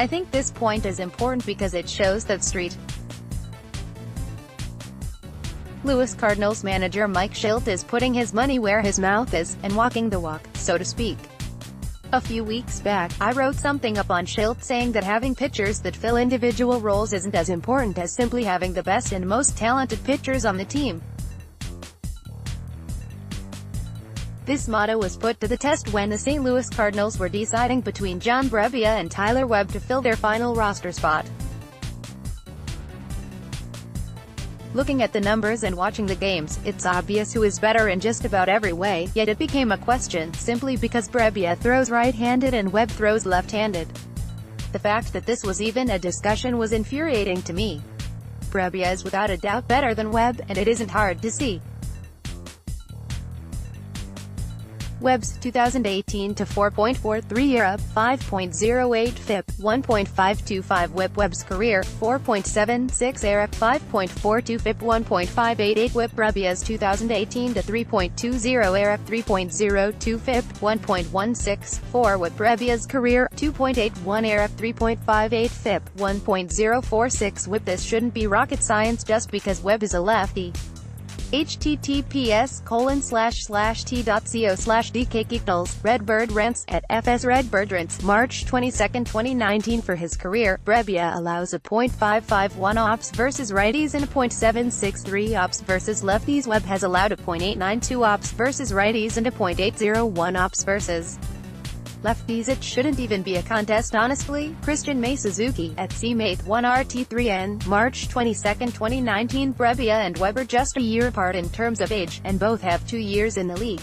I think this point is important because it shows that Louis Cardinals manager Mike Shildt is putting his money where his mouth is, and walking the walk, so to speak. A few weeks back, I wrote something up on Shildt saying that having pitchers that fill individual roles isn't as important as simply having the best and most talented pitchers on the team. This motto was put to the test when the St. Louis Cardinals were deciding between John Brebbia and Webb to fill their final roster spot. Looking at the numbers and watching the games, it's obvious who is better in just about every way, yet it became a question, simply because Brebbia throws right-handed and Webb throws left-handed. The fact that this was even a discussion was infuriating to me. Brebbia is without a doubt better than Webb, and it isn't hard to see. Webb's 2018 to 4.43 ERA, 5.08 FIP, 1.525 Webb's career, 4.76 ERA, 5.42 FIP, 1.588 WHIP. Brebbia's 2018 to 3.20 ERA, 3.02 FIP, 1.164 WHIP. Brebbia's career, 2.81 ERA, 3.58 FIP, 1.046 WHIP. This shouldn't be rocket science just because Webb is a lefty. https://t.co/DK Redbird Rants at FS Redbird Rants, March 22, 2019. For his career, Brebbia allows a .551 OPS versus righties and a .763 OPS versus lefties. Webb has allowed a .892 OPS versus righties and a .801 OPS versus lefties. It shouldn't even be a contest, honestly. Christian May Suzuki, at CMate1RT3N, March 22, 2019. Brebbia and Webb are just a year apart in terms of age, and both have 2 years in the league.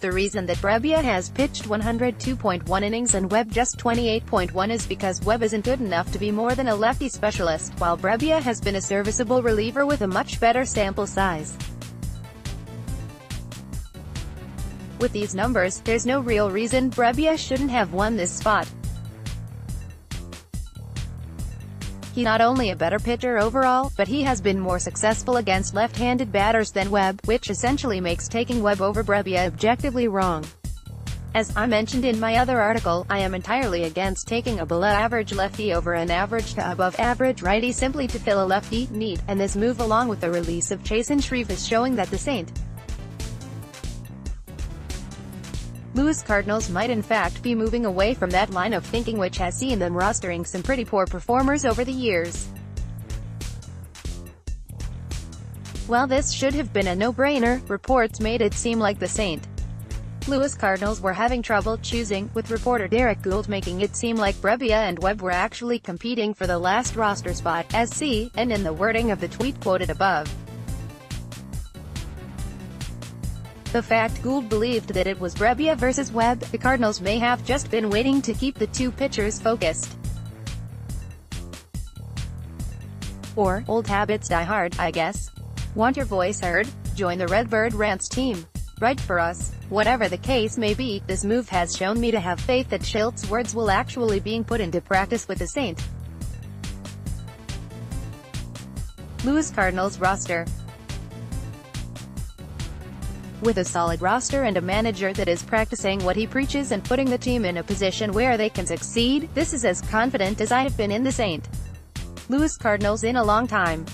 The reason that Brebbia has pitched 102.1 innings and Webb just 28.1 is because Webb isn't good enough to be more than a lefty specialist, while Brebbia has been a serviceable reliever with a much better sample size. With these numbers, there's no real reason Brebbia shouldn't have won this spot. He's not only a better pitcher overall, but he has been more successful against left-handed batters than Webb, which essentially makes taking Webb over Brebbia objectively wrong. As I mentioned in my other article, I am entirely against taking a below-average lefty over an average to above-average righty simply to fill a lefty need, and this move along with the release of Chasen Shreve is showing that the St. Louis Cardinals might in fact be moving away from that line of thinking which has seen them rostering some pretty poor performers over the years. While this should have been a no-brainer, reports made it seem like the St. Louis Cardinals were having trouble choosing, with reporter Derek Gould making it seem like Brebbia and Webb were actually competing for the last roster spot, as seen in the wording of the tweet quoted above. The fact Gould believed that it was Brebbia versus Webb, the Cardinals may have just been waiting to keep the two pitchers focused. Or, old habits die hard, I guess. Want your voice heard? Join the Redbird Rants team. Write for us. Whatever the case may be, this move has shown me to have faith that Shildt's words will actually being put into practice with the St. Louis Cardinals roster. With a solid roster and a manager that is practicing what he preaches and putting the team in a position where they can succeed, this is as confident as I have been in the St. Louis Cardinals in a long time.